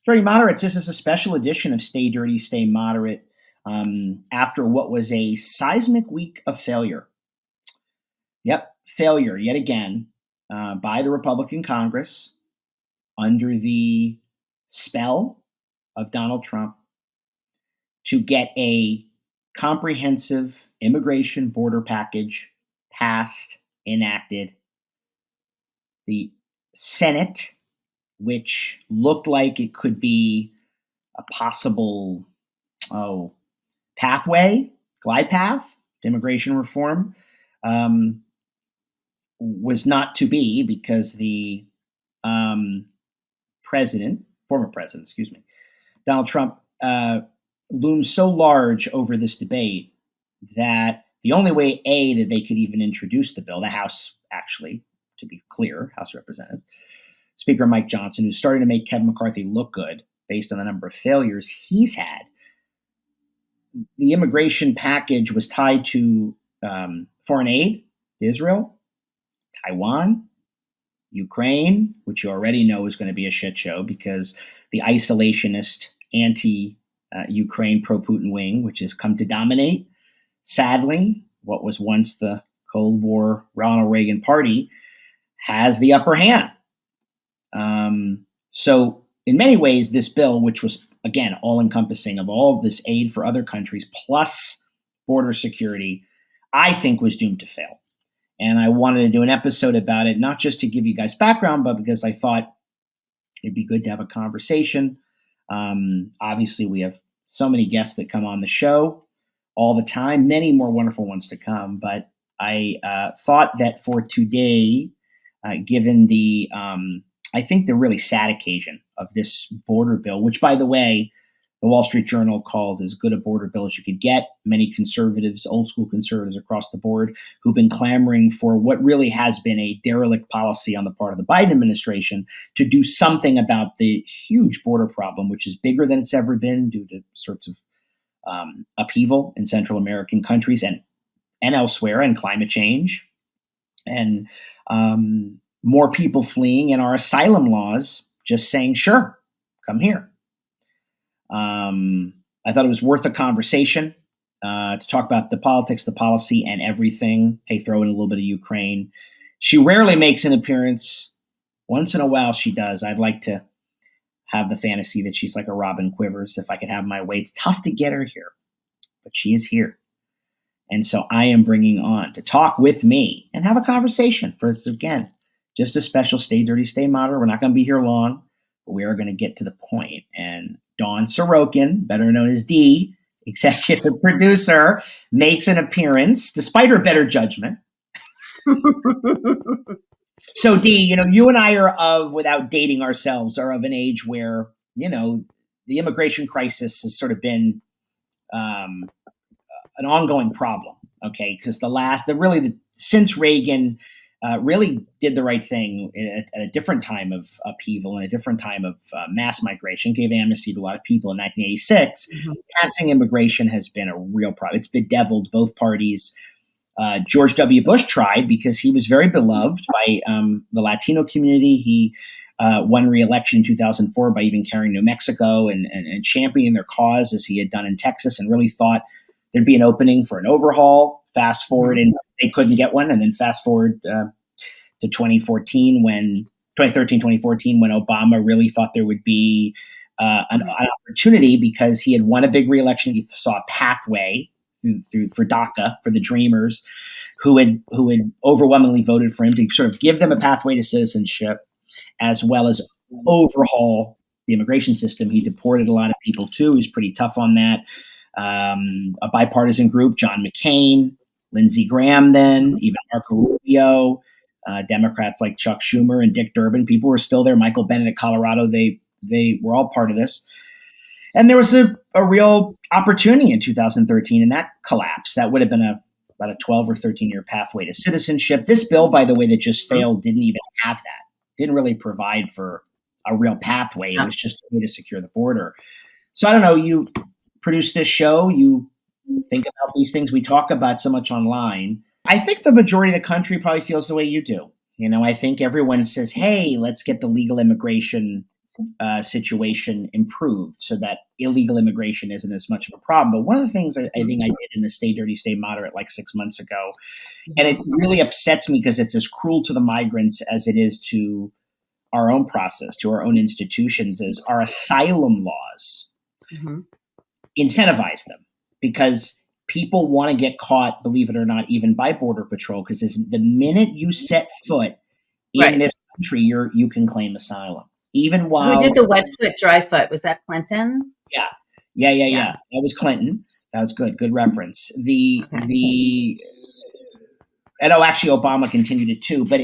Dirty Moderates, this is a special edition of Stay Dirty, Stay Moderate after what was a seismic week of failure. Yep, failure yet again by the Republican Congress under the spell of Donald Trump to get a comprehensive immigration border package passed, enacted. The Senate, which looked like it could be a possible pathway, glide path to immigration reform, was not to be because the former president, Donald Trump, looms so large over this debate that the only way, that they could even introduce the bill, the House, actually, to be clear, House Representative, Speaker Mike Johnson, who's starting to make Kevin McCarthy look good based on the number of failures he's had. The immigration package was tied to foreign aid to Israel, Taiwan, Ukraine, which you already know is going to be a shit show because the isolationist anti-Ukraine pro-Putin wing, which has come to dominate, sadly, what was once the Cold War Ronald Reagan party, has the upper hand. So in many ways, this bill, which was, again, all-encompassing of all of this aid for other countries, plus border security, I think was doomed to fail. And I wanted to do an episode about it, not just to give you guys background, but because I thought it'd be good to have a conversation. Obviously, we have so many guests that come on the show all the time, many more wonderful ones to come. But I thought that for today, given the, I think the really sad occasion of this border bill, which, by the way, the Wall Street Journal called as good a border bill as you could get. Many conservatives, old school conservatives across the board, who've been clamoring for what really has been a derelict policy on the part of the Biden administration to do something about the huge border problem, which is bigger than it's ever been due to sorts of upheaval in Central American countries and elsewhere, and climate change, and more people fleeing, and our asylum laws just saying, sure, come here. I thought it was worth a conversation to talk about the politics, the policy, and everything. Hey, throw in a little bit of Ukraine. She rarely makes an appearance. Once in a while she does. I'd like to have the fantasy that she's like a Robin Quivers if I could have my way. It's tough to get her here, but she is here. And so I am bringing on to talk with me and have a conversation for, again, just a special Stay Dirty, Stay Moderate. We're not going to be here long, but we are going to get to the point. And Dawn Sorokin, better known as D, executive producer, makes an appearance despite her better judgment. So D, you and I are without dating ourselves, are of an age where, the immigration crisis has sort of been an ongoing problem. Okay. Because since Reagan really did the right thing at a different time of upheaval and a different time of mass migration, gave amnesty to a lot of people in 1986. Mm-hmm. Passing immigration has been a real problem. It's bedeviled both parties. George W. Bush tried because he was very beloved by the Latino community. He won re-election in 2004 by even carrying New Mexico and championing their cause as he had done in Texas, and really thought there'd be an opening for an overhaul. Fast forward, and they couldn't get one. And then fast forward to 2013, 2014, when Obama really thought there would be an opportunity because he had won a big re-election. He saw a pathway for DACA, for the Dreamers, who had overwhelmingly voted for him to sort of give them a pathway to citizenship, as well as overhaul the immigration system. He deported a lot of people too. He's pretty tough on that. A bipartisan group, John McCain, Lindsey Graham, then even Marco Rubio, Democrats like Chuck Schumer and Dick Durbin. People were still there. Michael Bennet of Colorado. They were all part of this. And there was a real opportunity in 2013, and that collapsed. That would have been about a 12 or 13-year pathway to citizenship. This bill, by the way, that just failed didn't even have that. Didn't really provide for a real pathway. It was just a way to secure the border. So I don't know, you produce this show, you think about these things we talk about so much online. I think the majority of the country probably feels the way you do. I think everyone says, hey, let's get the legal immigration situation improved so that illegal immigration isn't as much of a problem. But one of the things I think I did in the Stay Dirty, Stay Moderate like 6 months ago, and it really upsets me because it's as cruel to the migrants as it is to our own process, to our own institutions, is our asylum laws incentivize them, because people want to get caught, believe it or not, even by Border Patrol, because the minute you set foot in this country, you can claim asylum. Even while who did the wet foot, dry foot? Was that Clinton? Yeah. That was Clinton. That was good reference. Actually Obama continued it too. But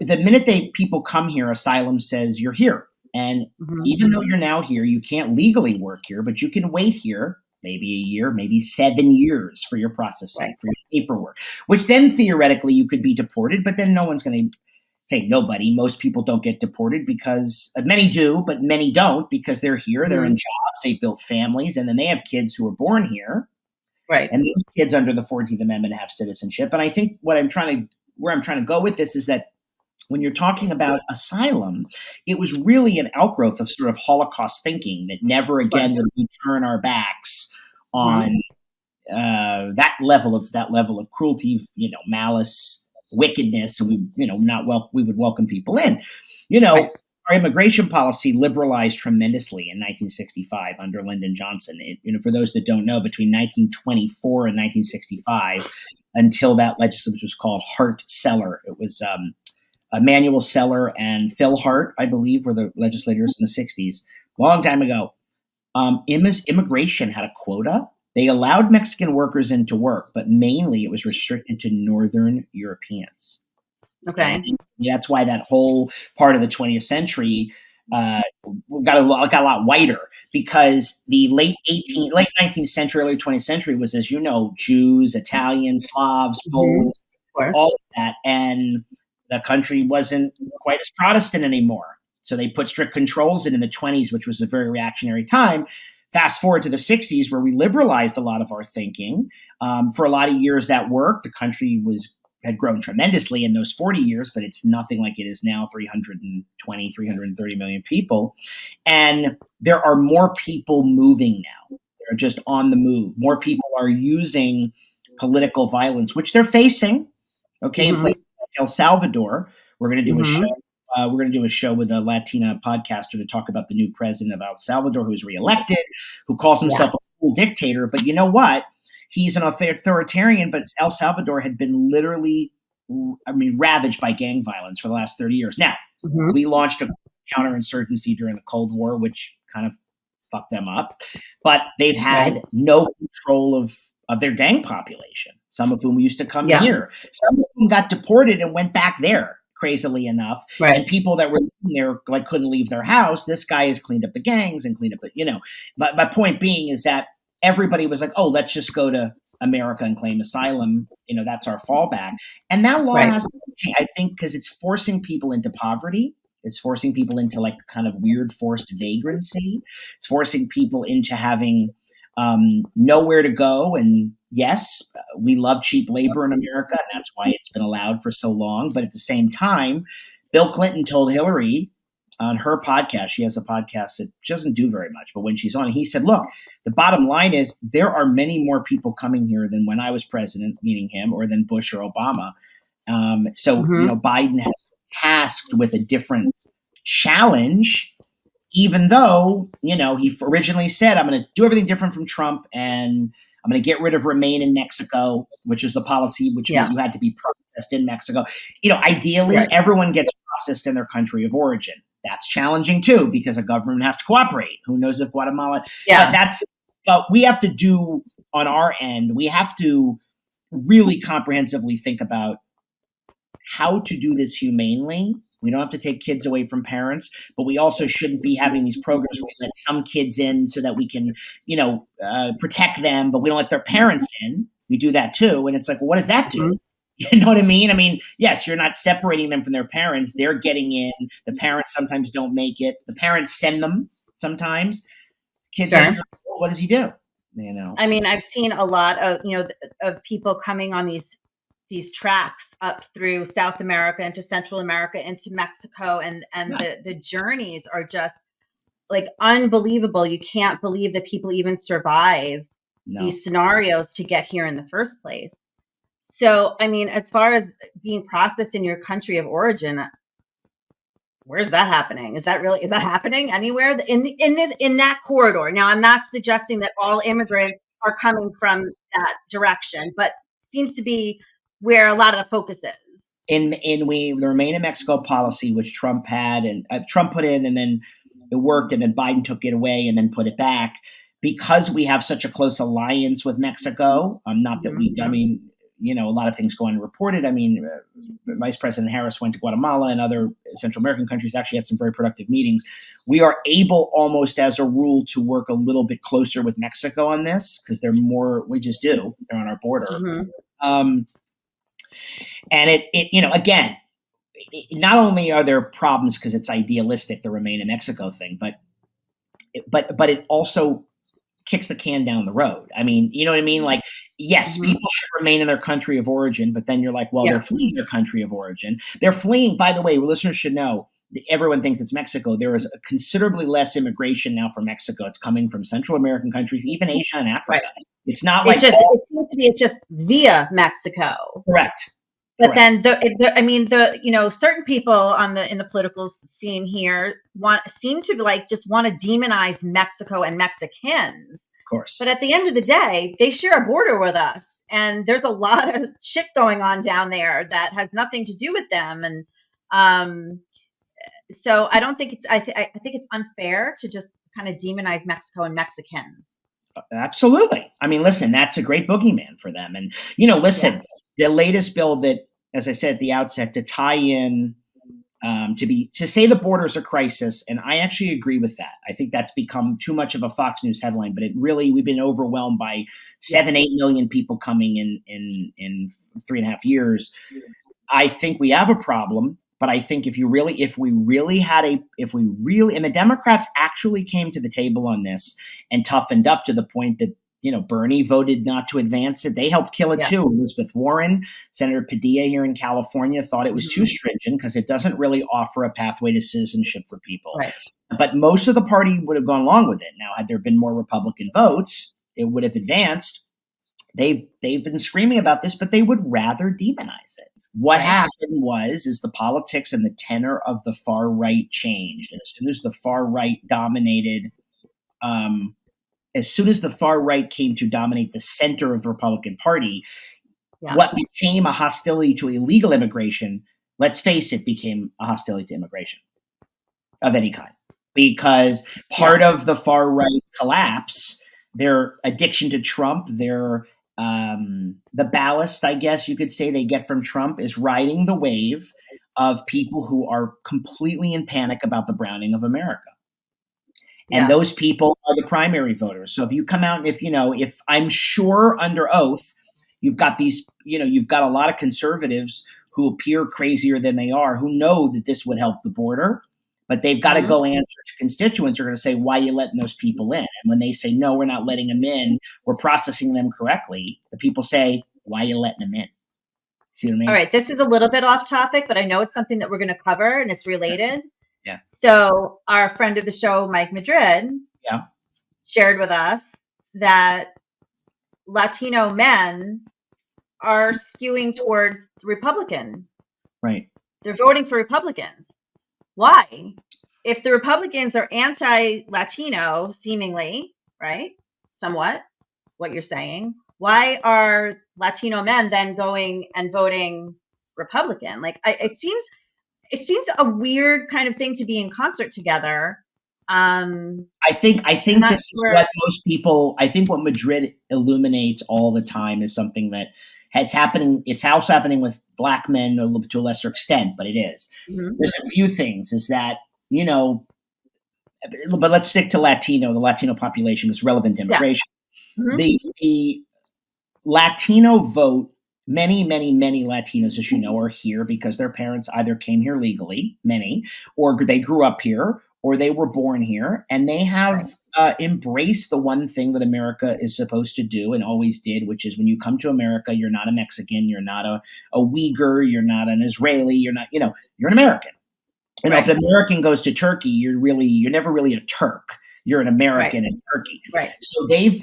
the minute people come here, asylum says you're here, and even though you're now here, you can't legally work here, but you can wait here maybe a year, maybe 7 years for your processing, for your paperwork, which then theoretically you could be deported, but then no one's going to say nobody. Most people don't get deported because many do, but many don't because they're here, they're in jobs, they built families, and then they have kids who are born here. Right. And those kids under the 14th Amendment have citizenship. And I think where I'm trying to go with this is that when you're talking about asylum, it was really an outgrowth of sort of Holocaust thinking that never again would we turn our backs on that level of cruelty, malice, wickedness, and we would welcome people in. Our immigration policy liberalized tremendously in 1965 under Lyndon Johnson. For those that don't know, between 1924 and 1965, until that legislation was called Hart-Celler, it was Emanuel Celler and Phil Hart, I believe, were the legislators in the 60s, a long time ago. Immigration had a quota. They allowed Mexican workers in to work, but mainly it was restricted to Northern Europeans. Okay. And that's why that whole part of the 20th century got a lot whiter, because the late 19th century, early 20th century was, as you know, Jews, Italians, Slavs, Poles, all of that. And the country wasn't quite as Protestant anymore. So they put strict controls in the 20s, which was a very reactionary time. Fast forward to the 60s, where we liberalized a lot of our thinking. For a lot of years that worked. The country had grown tremendously in those 40 years, but it's nothing like it is now, 330 million people. And there are more people moving now. They're just on the move. More people are using political violence, which they're facing. Okay, in places like El Salvador, we're going to do a show. We're going to do a show with a Latina podcaster to talk about the new president of El Salvador, who's reelected, who calls himself a cool dictator. But you know what? He's an authoritarian, but El Salvador had been literally, ravaged by gang violence for the last 30 years. Now, we launched a counterinsurgency during the Cold War, which kind of fucked them up. But they've had no control of their gang population, some of whom used to come here. Some of them got deported and went back there, crazily enough. And people that were there couldn't leave their house. This guy has cleaned up the gangs and cleaned up But my point being is that everybody was like, oh, let's just go to America and claim asylum. That's our fallback. And that law has to change, I think, because it's forcing people into poverty. It's forcing people into kind of weird forced vagrancy. It's forcing people into having nowhere to go. And yes, we love cheap labor in America, and that's why it's been allowed for so long. But at the same time, Bill Clinton told Hillary on her podcast, she has a podcast that doesn't do very much, but when she's on, he said, look, the bottom line is there are many more people coming here than when I was president, meaning him, or than Bush or Obama. Biden has been tasked with a different challenge, even though, he originally said, I'm going to do everything different from Trump, and I'm going to get rid of Remain in Mexico, which is the policy which you had to be processed in Mexico. Ideally, everyone gets processed in their country of origin. That's challenging too, because a government has to cooperate. Who knows if Guatemala? But we have to do on our end. We have to really comprehensively think about how to do this humanely. We don't have to take kids away from parents, but we also shouldn't be having these programs where we let some kids in so that we can, protect them, but we don't let their parents in. We do that too, and it's like, well, what does that do? You know what I mean? Yes, you're not separating them from their parents. They're getting in. The parents sometimes don't make it. The parents send them sometimes. Kids, what does he do? I've seen a lot of, of people coming on these these tracks up through South America, into Central America, into Mexico, and the journeys are just like unbelievable. You can't believe that people even survive these scenarios to get here in the first place. So, I mean, as far as being processed in your country of origin, where's that happening? Is that happening anywhere in that corridor? Now, I'm not suggesting that all immigrants are coming from that direction, but seems to be where a lot of the focus is. The Remain in Mexico policy, which Trump had, and Trump put in, and then it worked, and then Biden took it away and then put it back, because we have such a close alliance with Mexico. Not that we, I mean, you know, a lot of things go unreported. I mean, Vice President Harris went to Guatemala and other Central American countries, actually had some very productive meetings. We are able, almost as a rule, to work a little bit closer with Mexico on this, because they're more, we just do, they're on our border. And it, you know, again, not only are there problems because it's idealistic, the Remain in Mexico thing, but it also kicks the can down the road. I mean, you know what I mean? Like, yes, people should remain in their country of origin, but then you're like, well, they're fleeing their country of origin. They're fleeing, by the way, listeners should know, everyone thinks it's Mexico. There is considerably less immigration now from Mexico. It's coming from Central American countries, even Asia and Africa. Right. It's not like it seems to be, it's just via Mexico. Correct. But then you know, certain people in the political scene here seem to like just want to demonize Mexico and Mexicans. Of course. But at the end of the day, they share a border with us, and there's a lot of shit going on down there that has nothing to do with them. And so I don't think I think it's unfair to just kind of demonize Mexico and Mexicans. Absolutely. I mean, listen, that's a great boogeyman for them. And, you know, listen, the latest bill that, as I said at the outset, to tie in, to say the border's a crisis, and I actually agree with that. I think that's become too much of a Fox News headline, but we've been overwhelmed by 7-8 million people coming in 3.5 years. I think we have a problem, but I think if we really, and the Democrats actually came to the table on this and toughened up to the point that, you know, Bernie voted not to advance it. They helped kill it too. Elizabeth Warren, Senator Padilla here in California thought it was too stringent because it doesn't really offer a pathway to citizenship for people. Right. But most of the party would have gone along with it. Now, had there been more Republican votes, it would have advanced. They've been screaming about this, but they would rather demonize it. What happened is the politics and the tenor of the far right changed. And as soon as the far right dominated, as soon as the far right came to dominate the center of the Republican Party, what became a hostility to illegal immigration, let's face it, became a hostility to immigration of any kind. Because part of the far right collapse, their addiction to Trump, the ballast, I guess you could say, they get from Trump is riding the wave of people who are completely in panic about the browning of America. And those people are the primary voters. So if you come out, if I'm sure under oath, you've got a lot of conservatives who appear crazier than they are, who know that this would help the border, but they've got to go answer to constituents who are going to say, why are you letting those people in? And when they say, no, we're not letting them in, we're processing them correctly, the people say, why are you letting them in? See what I mean? All right. This is a little bit off topic, but I know it's something that we're going to cover and it's related. Yeah. So our friend of the show, Mike Madrid, shared with us that Latino men are skewing towards Republican. Right. They're voting for Republicans. Why? If the Republicans are anti-Latino, seemingly, right? Somewhat, what you're saying. Why are Latino men then going and voting Republican? Like, it seems a weird kind of thing to be in concert together. I think this is what most people, I think what Madrid illuminates all the time is something that has happening. It's also happening with black men a little bit to a lesser extent, but it is. Mm-hmm. There's a few things is that, but let's stick to the Latino population is relevant to immigration. Yeah. Mm-hmm. The Latino vote, many, many, many Latinos, as you know, are here because their parents either came here legally, many, or they grew up here, or they were born here, and they have embraced the one thing that America is supposed to do and always did, which is when you come to America, you're not a Mexican, you're not a Uyghur, you're not an Israeli, you're not, you're an American. And if an American goes to Turkey, you're never really a Turk. You're an American in Turkey. Right. So they've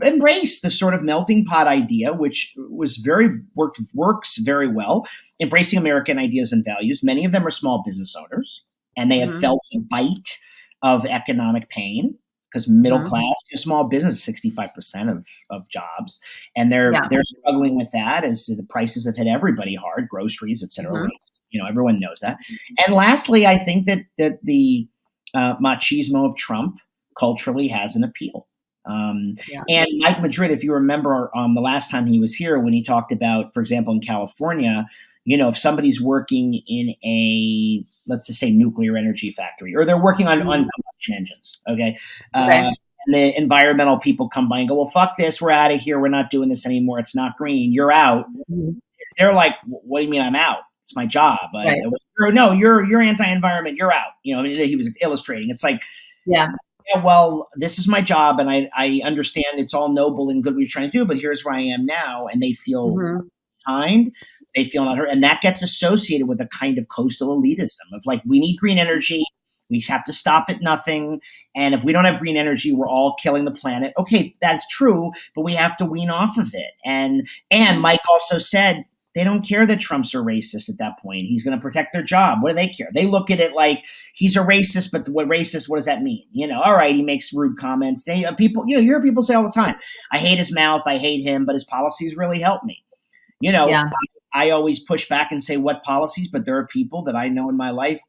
embraced the sort of melting pot idea, which works very well, embracing American ideas and values. Many of them are small business owners, and they have felt the bite of economic pain because middle class, small business, 65% of jobs, and they're struggling with that as the prices have hit everybody hard, groceries, et cetera. Everyone knows that. And lastly, I think that the machismo of Trump culturally has an appeal. And Mike Madrid, if you remember the last time he was here, when he talked about, for example, in California, if somebody's working in a, let's just say, nuclear energy factory, or they're working on combustion engines, and the environmental people come by and go, well, fuck this, we're out of here, we're not doing this anymore, it's not green, you're out. They're like, what do you mean I'm out? It's my job. No, you're anti-environment, you're out. He was illustrating. It's like, well, this is my job, and I understand it's all noble and good what you're trying to do, but here's where I am now, and they feel behind, they feel not heard, and that gets associated with a kind of coastal elitism of like, we need green energy, we have to stop at nothing, and if we don't have green energy, we're all killing the planet. Okay, that's true, but we have to wean off of it. And Mike also said, they don't care that Trump's a racist at that point. He's going to protect their job. What do they care? They look at it like he's a racist, but what does that mean? All right, he makes rude comments. People, you hear people say all the time, I hate his mouth, I hate him, but his policies really help me. I always push back and say, what policies? But there are people that I know in my life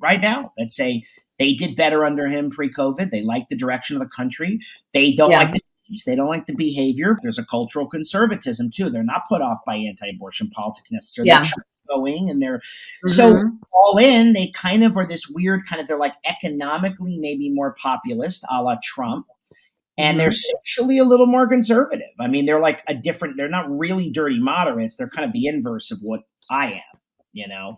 right now that say they did better under him pre-COVID. They like the direction of the country. They don't like the they don't like the behavior. There's a cultural conservatism too. They're not put off by anti-abortion politics necessarily. They're just going, and they're so all in. They kind of are this weird kind of. They're like economically maybe more populist, a la Trump, and they're socially a little more conservative. I mean, they're like a different. They're not really dirty moderates. They're kind of the inverse of what I am.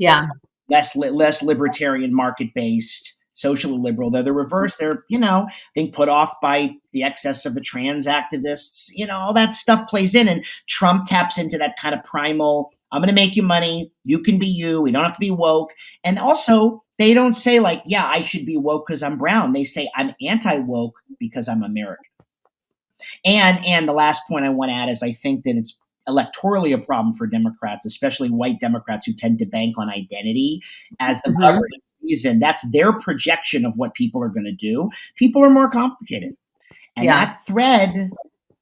Less libertarian, market based. Socially liberal. They're the reverse. They're, being put off by the excess of the trans activists. All that stuff plays in, and Trump taps into that kind of primal, I'm going to make you money. You can be you. We don't have to be woke. And also, they don't say like, yeah, I should be woke because I'm brown. They say I'm anti-woke because I'm American. And the last point I want to add is I think that it's electorally a problem for Democrats, especially white Democrats who tend to bank on identity as the governing reason. That's their projection of what people are going to do. People are more complicated. And that thread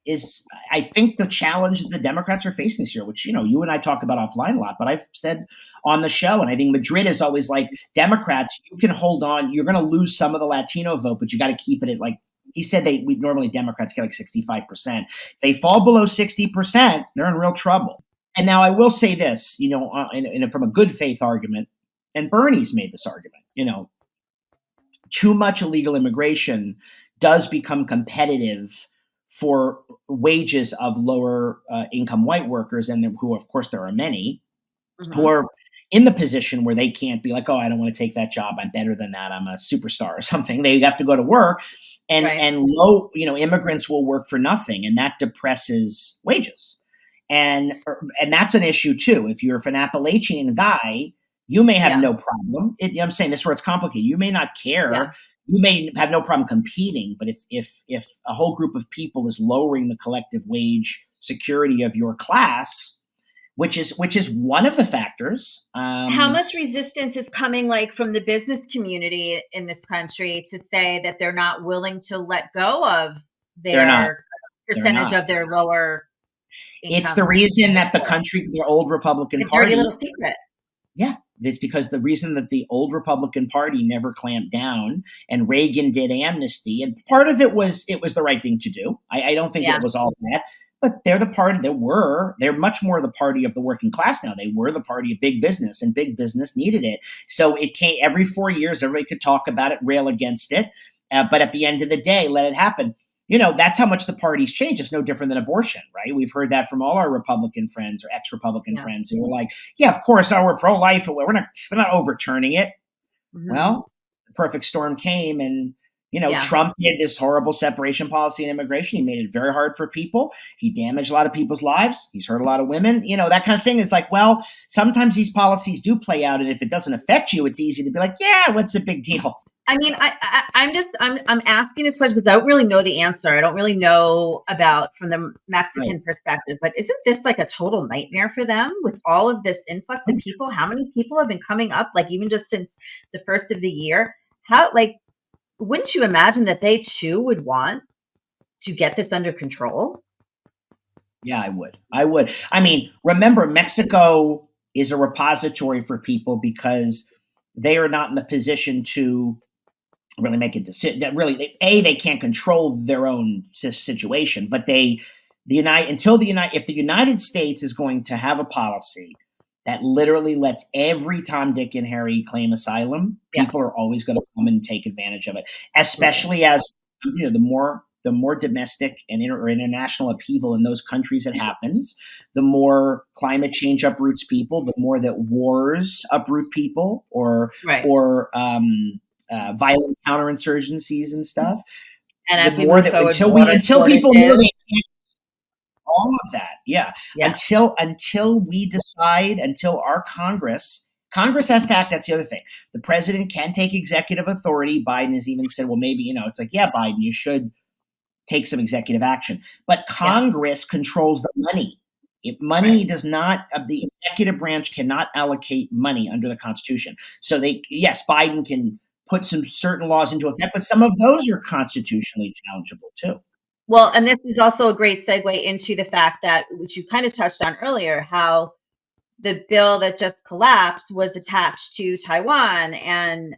is, I think, the challenge that the Democrats are facing this year, which, you and I talk about offline a lot, but I've said on the show, and I think Madrid is always like, Democrats, you can hold on. You're going to lose some of the Latino vote, but you got to keep it at like, he said normally Democrats get like 65%. If they fall below 60%, they're in real trouble. And now I will say this, from a good faith argument, and Bernie's made this argument, too much illegal immigration does become competitive for wages of lower income white workers, and who, of course, there are many who are in the position where they can't be like, oh, I don't want to take that job. I'm better than that. I'm a superstar or something. They have to go to work, and low, immigrants will work for nothing, and that depresses wages. And that's an issue too. If you're an Appalachian guy, you may have no problem. I'm saying this is where it's complicated. You may not care. Yeah. You may have no problem competing, but if a whole group of people is lowering the collective wage security of your class, which is one of the factors. How much resistance is coming from the business community in this country to say that they're not willing to let go of their percentage of their lower income? It's the reason that the old Republican Party. Dirty little secret. Yeah. It's because the reason that the old Republican Party never clamped down, and Reagan did amnesty, and part of it was the right thing to do. I don't think it was all that, but they're the party. They're much more the party of the working class now. They were the party of big business, and big business needed it. So it came every 4 years. Everybody could talk about it, rail against it, but at the end of the day, let it happen. That's how much the party's changed. It's no different than abortion, right? We've heard that from all our Republican friends or ex-Republican friends who are like, yeah, of course, we're pro-life. They're not overturning it. Mm-hmm. Well, perfect storm came, and Yeah. Trump did this horrible separation policy and immigration. He made it very hard for people. He damaged a lot of people's lives. He's hurt a lot of women. That kind of thing is like, well, sometimes these policies do play out, and if it doesn't affect you, it's easy to be like, yeah, what's the big deal? I mean, I'm asking this question because I don't really know the answer. I don't really know about from the Mexican perspective, but isn't this like a total nightmare for them with all of this influx of people? How many people have been coming up, like even just since the first of the year? How, like, wouldn't you imagine that they too would want to get this under control? Yeah, I would. I mean, remember, Mexico is a repository for people because they are not in the position to really make a decision. Really, they can't control their own situation, but if the United States is going to have a policy that literally lets every Tom, Dick, and Harry claim asylum, people are always going to come and take advantage of it, especially as the more domestic and international upheaval in those countries that happens, the more climate change uproots people, the more that wars uproot people, or violent counterinsurgencies and stuff. And as we move forward, until people know they can't, all of that, until we decide, until our Congress has to act. That's the other thing. The president can take executive authority. Biden has even said, well, maybe it's like, yeah, Biden, you should take some executive action. But Congress controls the money. If money does not, the executive branch cannot allocate money under the Constitution. So Biden can put some certain laws into effect, but some of those are constitutionally challengeable too. Well, and this is also a great segue into the fact that, which you kind of touched on earlier, how the bill that just collapsed was attached to Taiwan and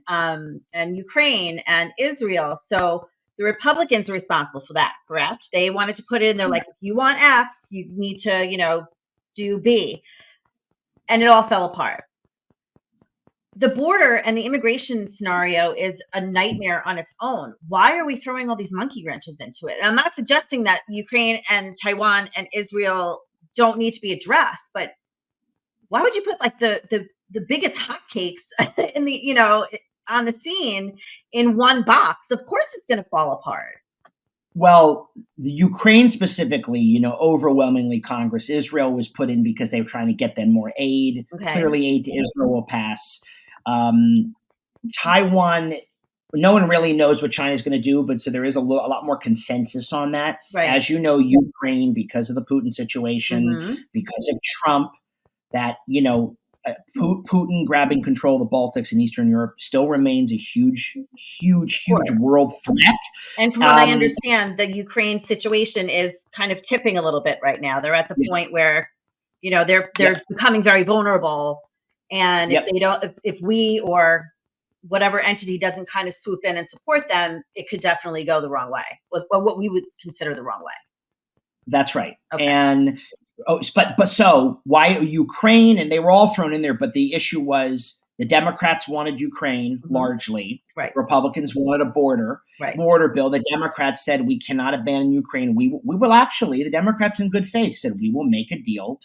Ukraine and Israel. So the Republicans were responsible for that, correct? They wanted to put it in there like, if you want X, you need to, do B. And it all fell apart. The border and the immigration scenario is a nightmare on its own. Why are we throwing all these monkey wrenches into it? And I'm not suggesting that Ukraine and Taiwan and Israel don't need to be addressed, but why would you put like the biggest hotcakes in the, on the scene in one box? Of course it's going to fall apart. Well, the Ukraine specifically, overwhelmingly Congress. Israel was put in because they were trying to get them more aid. Okay. Clearly aid to Israel will pass. Taiwan, no one really knows what China's going to do, but so there is a lot more consensus on that. Right. As you know, Ukraine, because of the Putin situation, because of Trump, that, Putin grabbing control of the Baltics and Eastern Europe still remains a huge world threat. And from what I understand, the Ukraine situation is kind of tipping a little bit right now. They're at the point where, they're becoming very vulnerable. And if they don't, if we or whatever entity doesn't kind of swoop in and support them, it could definitely go the wrong way, what we would consider the wrong way. That's right. Okay. And but so why Ukraine? And they were all thrown in there. But the issue was the Democrats wanted Ukraine largely. Right. Republicans wanted a border bill. The Democrats said we cannot abandon Ukraine. We will actually. The Democrats, in good faith, said we will make a deal.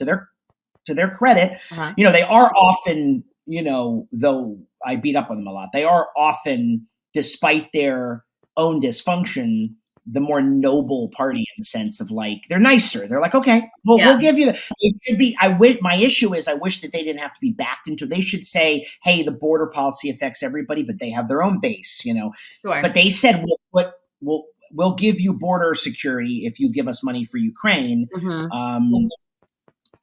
To their credit, they are often, though I beat up on them a lot, they are often, despite their own dysfunction, the more noble party in the sense of like, they're nicer. They're like, okay, we'll give you it should be, my issue is I wish that they didn't have to be backed into, they should say, hey, the border policy affects everybody, but they have their own base, Sure. But they said, we'll give you border security if you give us money for Ukraine.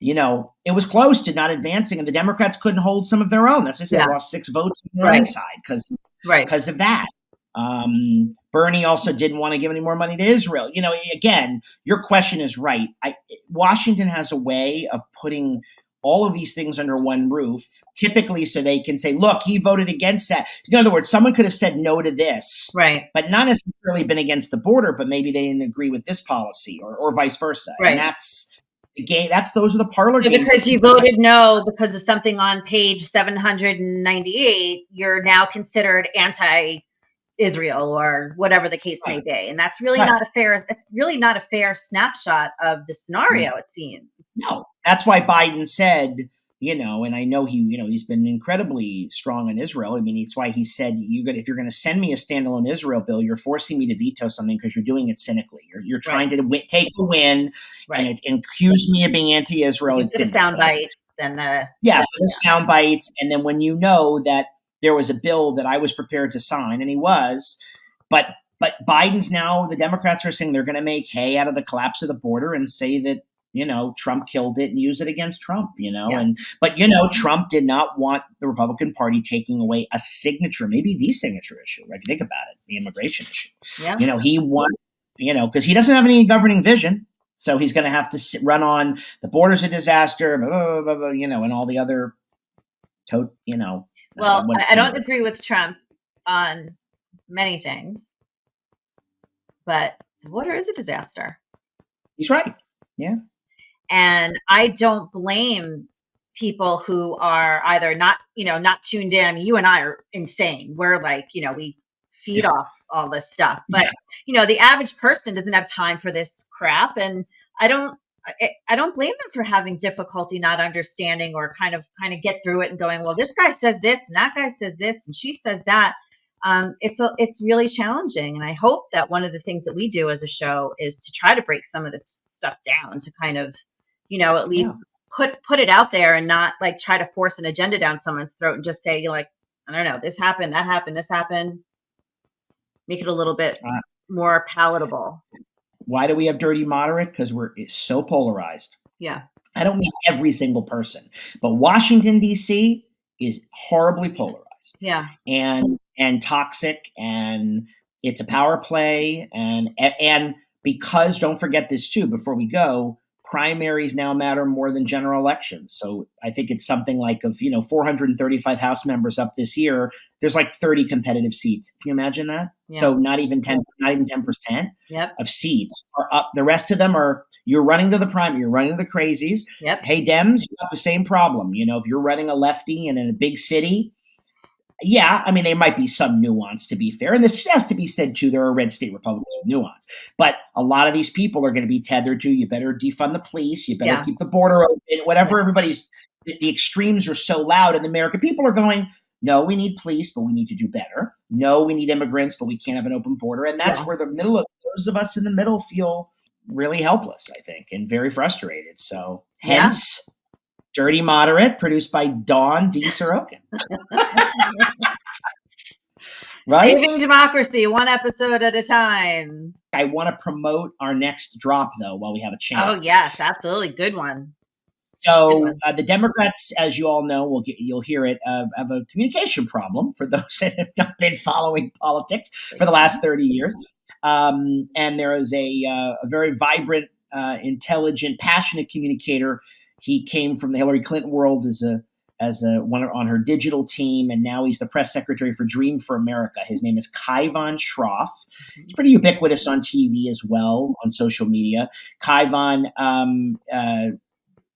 It was close to not advancing, and the Democrats couldn't hold some of their own. That's why I said they lost 6 votes on their own side because of that. Bernie also didn't want to give any more money to Israel. Again, your question is right. Washington has a way of putting all of these things under one roof, typically so they can say, look, he voted against that. In other words, someone could have said no to this, but not necessarily been against the border, but maybe they didn't agree with this policy or vice versa. Right. And that's the game. Those are the parlor games. Because you voted no because of something on page 798, you're now considered anti-Israel or whatever the case may be. And that's really not a fair snapshot of the scenario, it seems. No, that's why Biden said, and I know he's been incredibly strong on Israel. I mean, it's why he said, if you're going to send me a standalone Israel bill, you're forcing me to veto something because you're doing it cynically. You're trying to take the win, and it accused me of being anti-Israel. The sound bites and the sound bites, and then when you know that there was a bill that I was prepared to sign, and he was, but Biden's now, the Democrats are saying they're going to make hay out of the collapse of the border and say that, Trump killed it and use it against Trump, but Trump did not want the Republican Party taking away a signature, maybe the signature issue, right? If you think about it, the immigration issue. Yeah. He won, because he doesn't have any governing vision. So he's going to have to run on the border's a disaster, blah, blah, blah, blah, and all the other, Well, I don't agree with Trump on many things, but the border is a disaster. He's right. Yeah. And I don't blame people who are either not tuned in. I mean, you and I are insane. We're like, we feed off all this stuff, but the average person doesn't have time for this crap. And I don't blame them for having difficulty not understanding or kind of get through it and going, well, this guy says this and that guy says this and she says that. It's really challenging. And I hope that one of the things that we do as a show is to try to break some of this stuff down to kind of, at least put it out there and not like try to force an agenda down someone's throat and just say, I don't know, this happened, that happened, this happened. Make it a little bit more palatable. Why do we have dirty moderate? Because it's so polarized. Yeah. I don't mean every single person, but Washington, D.C. is horribly polarized. Yeah. And toxic, and it's a power play. And because, don't forget this too, before we go, primaries now matter more than general elections. So I think it's something like 435 House members up this year. There's like 30 competitive seats. Can you imagine that? Yeah. So not even 10% of seats are up. The rest of them you're running to the primary, you're running to the crazies. Yep. Hey, Dems, you have the same problem. If you're running a lefty and in a big city, yeah, I mean, there might be some nuance, to be fair. And this has to be said, too. There are red state Republicans with nuance. But a lot of these people are going to be tethered to, you better defund the police, you better keep the border open, whatever the extremes are so loud. And the American people are going, no, we need police, but we need to do better. No, we need immigrants, but we can't have an open border. And that's where those of us in the middle feel really helpless, I think, and very frustrated. So hence... Dirty Moderate, produced by Dawn D. Sorokin. Right? Saving democracy, one episode at a time. I want to promote our next drop, though, while we have a chance. Oh, yes, absolutely. Good one. So the Democrats, as you all know, you'll hear it, have a communication problem for those that have not been following politics for the last 30 years. And there is a very vibrant, intelligent, passionate communicator. He came from the Hillary Clinton world as a one on her digital team, and now he's the press secretary for Dream for America. His name is Kaivan Shroff. He's pretty ubiquitous on TV as well, on social media. Kaivan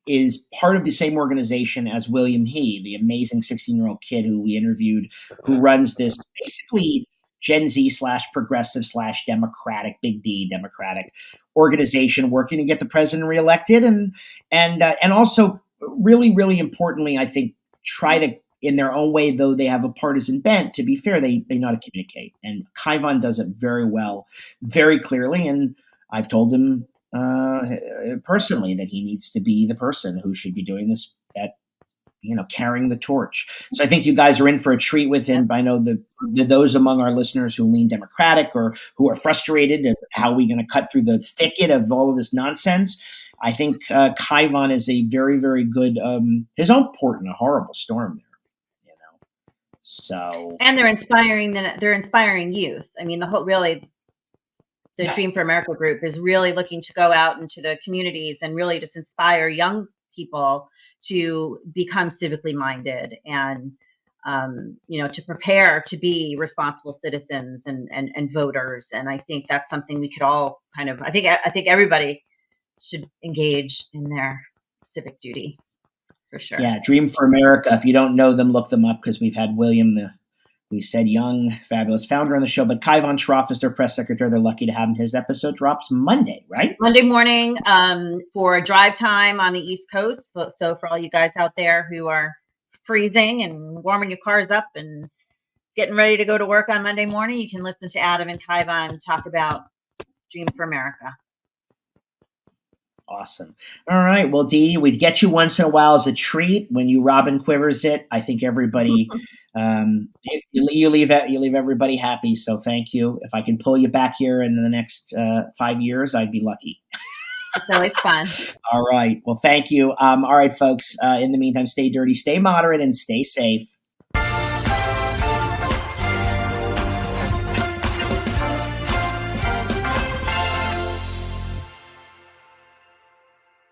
is part of the same organization as William He, the amazing 16-year-old kid who we interviewed, who runs this basically Gen Z / progressive / democratic, big D democratic organization working to get the president reelected, and also really, really importantly, I think, try to, in their own way, though they have a partisan bent, to be fair, they know how to communicate. And Kaivan does it very well, very clearly. And I've told him personally that he needs to be the person who should be doing this, carrying the torch. So I think you guys are in for a treat with him. I know those among our listeners who lean Democratic or who are frustrated at how are we going to cut through the thicket of all of this nonsense. I think Kaivan is a very, very good, his own port in a horrible storm there, So, and they're inspiring youth. I mean, the Dream for America group is really looking to go out into the communities and really just inspire young people to become civically minded and, to prepare to be responsible citizens and voters. And I think that's something we could all I think everybody should engage in their civic duty for sure. Yeah. Dream for America. If you don't know them, look them up, because we've had William, we said young, fabulous founder on the show, but Kai von Schroff is their press secretary. They're lucky to have him. His episode drops Monday, right? Monday morning for drive time on the East Coast. So for all you guys out there who are freezing and warming your cars up and getting ready to go to work on Monday morning, you can listen to Adam and Kai von talk about Dream for America. Awesome. All right. Well, Dee, we'd get you once in a while as a treat when you Robin Quivers it. I think everybody, you leave everybody happy. So thank you. If I can pull you back here in the next 5 years, I'd be lucky. It's always fun. All right. Well, thank you. All right, folks. In the meantime, stay dirty, stay moderate, and stay safe.